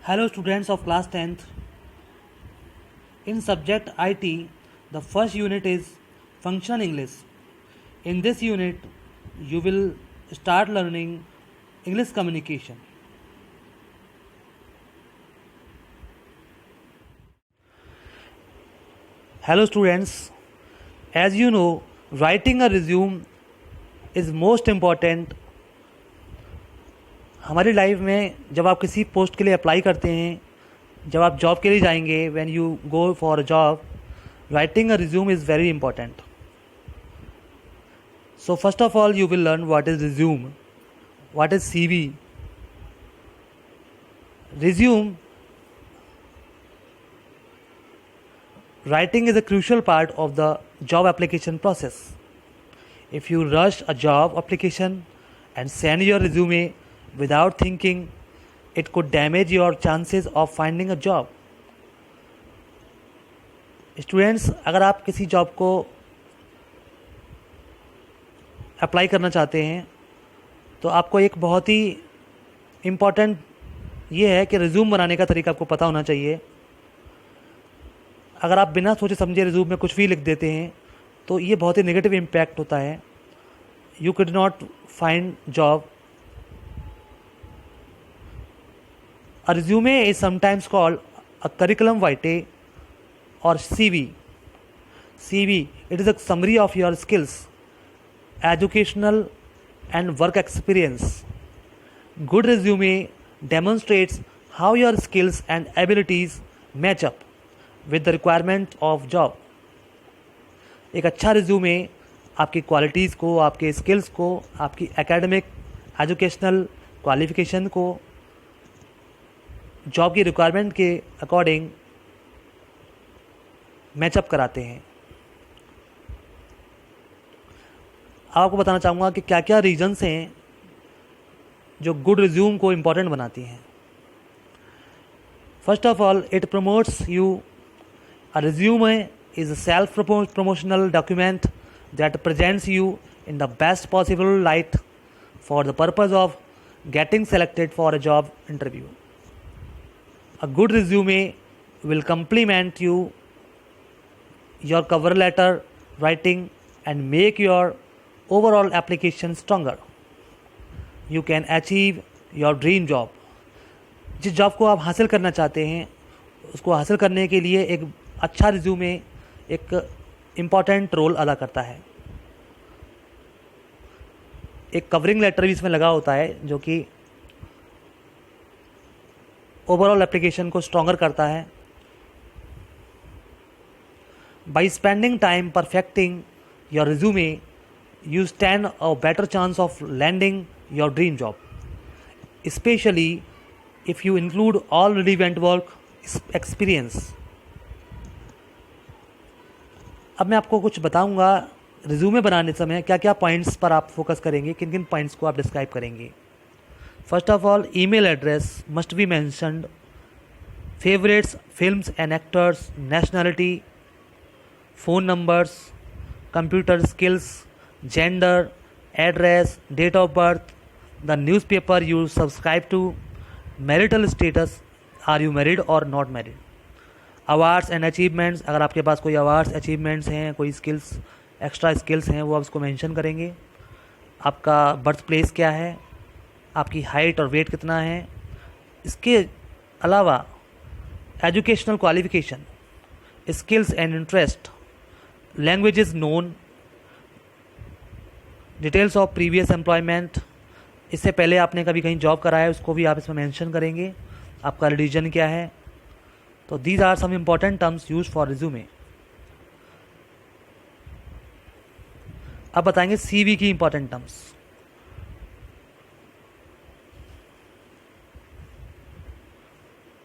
Hello students of class 10th. In subject IT, the first unit is Functional English. In this unit, you will start learning English communication. Hello students. As you know, writing a resume is most important. हमारी life में जब आप किसी post के लिए apply करते हैं, जब आप जॉब के लिए जाएंगे, when you go for a job, writing a resume is very important. So first of all, you will learn what is resume, what is CV. Resume writing is a crucial part of the job application process. If you rush a job application and send your resume without thinking, it could damage your chances of finding a job. Students, अगर आप किसी job को apply करना चाहते हैं तो आपको एक बहुत ही इम्पॉर्टेंट ये है कि रिज्यूम बनाने का तरीका आपको पता होना चाहिए. अगर आप बिना सोचे समझे रिज्यूम में कुछ भी लिख देते हैं तो ये बहुत ही नेगेटिव इम्पैक्ट होता है. You could not find job. A resume is sometimes called a curriculum vitae or CV. CV, it is a summary of your skills, educational and work experience. Good resume demonstrates how your skills and abilities match up with the requirement of job. एक अच्छा resume आपकी qualities को, आपके skills को, आपकी academic educational qualification को job की requirement के अकॉर्डिंग मैचअप कराते हैं. आपको बताना चाहूँगा कि क्या क्या रीजन्स हैं जो गुड रिज्यूम को इम्पॉर्टेंट बनाती हैं. First of all, it promotes you. A resume is a self promotional document that presents you in the best possible light for the purpose of getting selected for a job interview. A good resume will complement your cover letter writing and make your overall application stronger. You can achieve your dream job. जिस job को आप हासिल करना चाहते हैं उसको हासिल करने के लिए एक अच्छा रिज्यूमे एक इम्पॉर्टेंट रोल अदा करता है. एक कवरिंग लेटर भी इसमें लगा होता है जो कि ओवरऑल एप्लीकेशन को स्ट्रॉन्गर करता है. By spending time perfecting your resume you stand a better chance of landing your dream job, specially if you include all relevant work experience. अब मैं आपको कुछ बताऊंगा रिज्यूमे बनाने समय क्या क्या पॉइंट्स पर आप फोकस करेंगे, किन किन पॉइंट्स को आप डिस्क्राइब करेंगे. First of all, email address must be mentioned, favorites, films and actors, nationality, phone numbers, computer skills, gender, address, date of birth, the newspaper you subscribe to, marital status, are you married or not married, awards and achievements, अगर आपके पास कोई awards achievements हैं, कोई skills extra skills हैं वो आप उसको mention करेंगे. आपका birth place क्या है, आपकी हाइट और वेट कितना है. इसके अलावा educational qualification, skills and interest, languages known, details of previous employment, इससे पहले आपने कभी कहीं जॉब करा है उसको भी आप इसमें मेंशन करेंगे. आपका रिलीजन क्या है. तो these are some important terms use for resume. अब बताएंगे सीवी की important terms.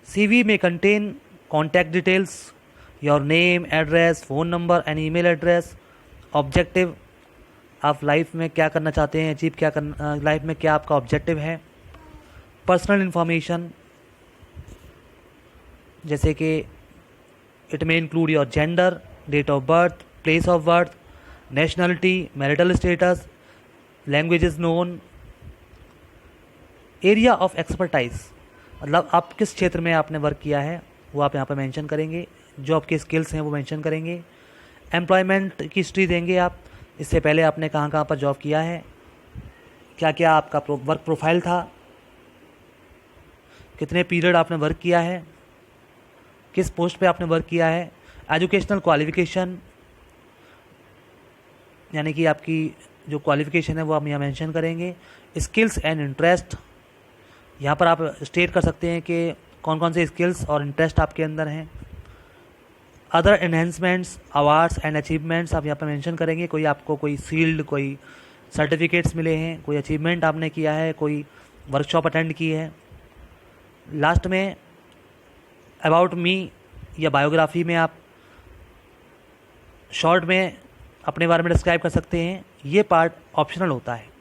CV may contain contact details, your name, address, phone number and email address, objective, आप लाइफ में क्या करना चाहते हैं, अचीव क्या करना, लाइफ में क्या आपका ऑब्जेक्टिव है. पर्सनल इन्फॉर्मेशन जैसे कि इट में include your gender, date of birth, place of birth, nationality, marital status, languages known. Area of expertise, मतलब आप किस क्षेत्र में आपने वर्क किया है वो आप यहाँ पर मेंशन करेंगे, जो आपके स्किल्स हैं वो मेंशन करेंगे। एम्प्लॉयमेंट की हिस्ट्री देंगे आप, इससे पहले आपने कहाँ कहाँ पर जॉब किया है, क्या क्या आपका वर्क प्रोफाइल था, कितने पीरियड आपने वर्क किया है, किस पोस्ट पे आपने वर्क किया है। एजुकेशनल क्वालिफ़िकेशन, यानी कि आपकी जो क्वालिफ़िकेशन है वो आप यहाँ मेंशन करेंगे। स्किल्स एंड इंटरेस्ट, यहाँ पर आप स्टेट कर सकते हैं कि कौन कौन से स्किल्स और इंटरेस्ट आपके अंदर हैं। Other enhancements, awards and achievements आप यहाँ पर मेंशन करेंगे। कोई आपको कोई शील्ड, कोई सर्टिफिकेट्स मिले हैं, कोई अचीवमेंट आपने किया है, कोई वर्कशॉप अटेंड की है। लास्ट में अबाउट मी या बायोग्राफी में आप शॉर्ट में अपने बारे में डिस्क्राइब कर सकते हैं। ये पार्ट ऑप्शनल होता है।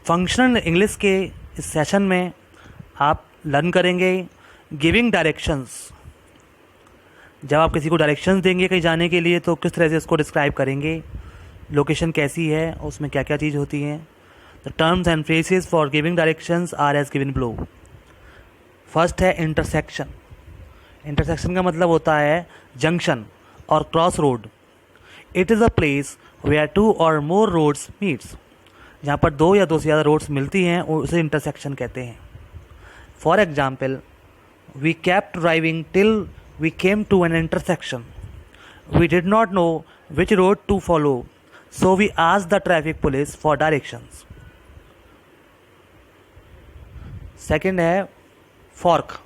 फंक्शनल इंग्लिश के इस सेशन में आप लर्न करेंगे गिविंग डायरेक्शंस। जब आप किसी को डायरेक्शंस देंगे कहीं जाने के लिए तो किस तरह से उसको डिस्क्राइब करेंगे, लोकेशन कैसी है, उसमें क्या क्या चीज़ होती हैं। The terms and phrases for giving directions are as given below. First है इंटरसेक्शन। इंटरसेक्शन का मतलब होता है जंक्शन और cross road. It is a place where two और मोर रोड्स मीट्स। जहाँ पर दो या दो से ज़्यादा रोड्स मिलती हैं उसे इंटरसेक्शन कहते हैं। For example, we kept driving till we came to an intersection. We did not know which road to follow, so we asked the traffic police for directions. Second है फॉर्क।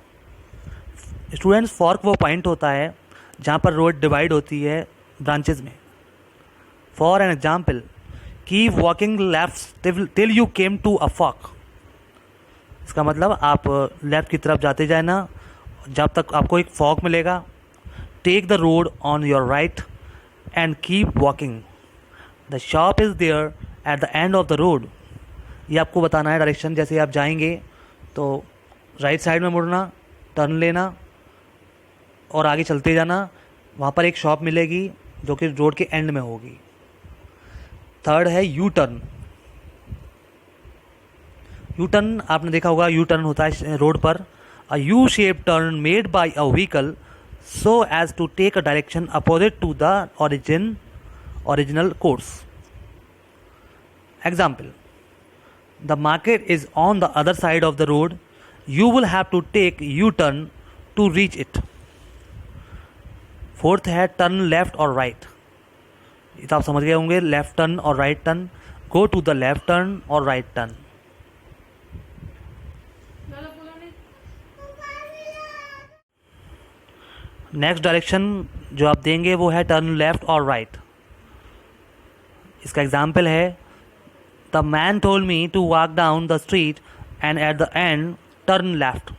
स्टूडेंट्स, फॉर्क वो point होता है जहाँ पर road divide होती है branches में। For an example, keep walking left till you came to a fork. इसका मतलब आप लेफ्ट की तरफ जाते जाए ना जब तक आपको एक फॉर्क मिलेगा। Take the road on your right and keep walking, the shop is there at the end of the road. ये आपको बताना है डायरेक्शन। जैसे आप जाएंगे तो राइट साइड में मुड़ना, टर्न लेना और आगे चलते जाना। वहाँ पर एक शॉप मिलेगी जो कि रोड के एंड में होगी। थर्ड है यू टर्न। यू टर्न आपने देखा होगा, यू टर्न होता है रोड पर। A U shape turn made by a vehicle so as to take a direction opposite to the original course. Example, the market is on the other side of the road, you will have to take U turn to reach it. Fourth है turn left और right. ये तो आप समझ गए होंगे, left turn और right turn. Go to the left turn और राइट टर्न। नेक्स्ट डायरेक्शन जो आप देंगे वो है टर्न लेफ्ट और राइट। इसका एग्जाम्पल है, the man told me to walk down the street and at the end turn left.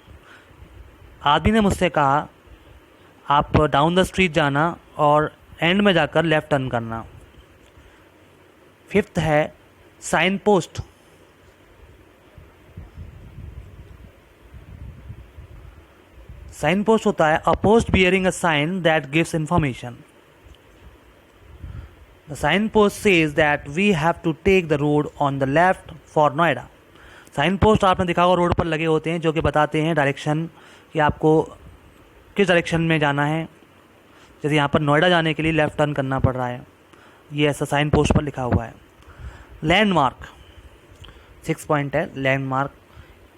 आदमी ने मुझसे कहा आप डाउन द स्ट्रीट जाना और एंड में जाकर लेफ्ट टर्न करना। फिफ्थ है साइन पोस्ट। साइन पोस्ट होता है a post bearing a sign that gives information. The sign post says that we have to take the road on the left for Noida. Sign post आपने देखा होगा road पर लगे होते हैं जो कि बताते हैं डायरेक्शन कि आपको किस डायरेक्शन में जाना है। जैसे यहाँ पर नोएडा जाने के लिए लेफ्ट टर्न करना पड़ रहा है, ये ऐसा साइन पोस्ट पर लिखा हुआ है। लैंडमार्क, 6 पॉइंट है लैंडमार्क।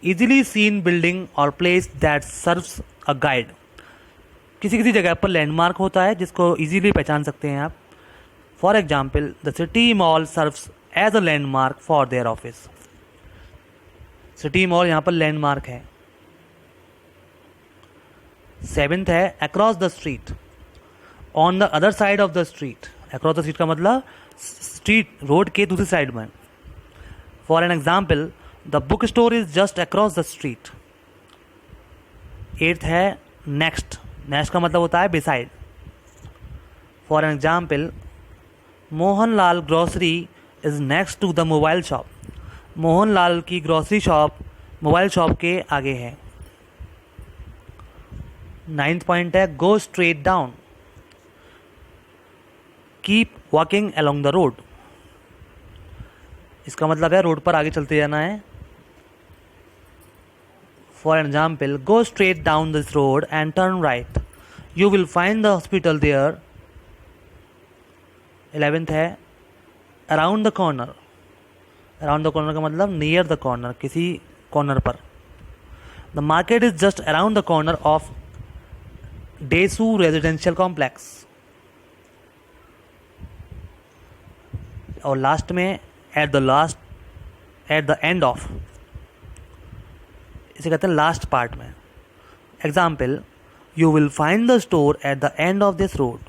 इजीली सीन बिल्डिंग और place that serves a guide. किसी किसी जगह पर लैंडमार्क होता है जिसको इजीली पहचान सकते हैं आप। For example, the city mall serves as a landmark for their office. City mall यहाँ पर लैंडमार्क है। 7th है across the street, on the other side of the street. Across the street का मतलब स्ट्रीट, रोड के दूसरी side में। For an example, the book store is just across the street. 8th है नेक्स्ट। नेक्स्ट का मतलब होता है beside. For an example, Mohanlal grocery is next to the mobile shop. Mohanlal की ग्रोसरी शॉप मोबाइल शॉप के आगे है। 9th पॉइंट है go straight down, keep walking along the road. इसका मतलब है रोड पर आगे चलते जाना है। For example, go straight down this road and turn right, you will find the hospital there. 11th है around the corner. Around the corner का मतलब नियर द कॉर्नर, किसी कॉर्नर पर। The market is just around the corner of DESU residential complex. और last में at the end of, इसे कहते हैं लास्ट पार्ट में। Example, you will find the store at the end of this road.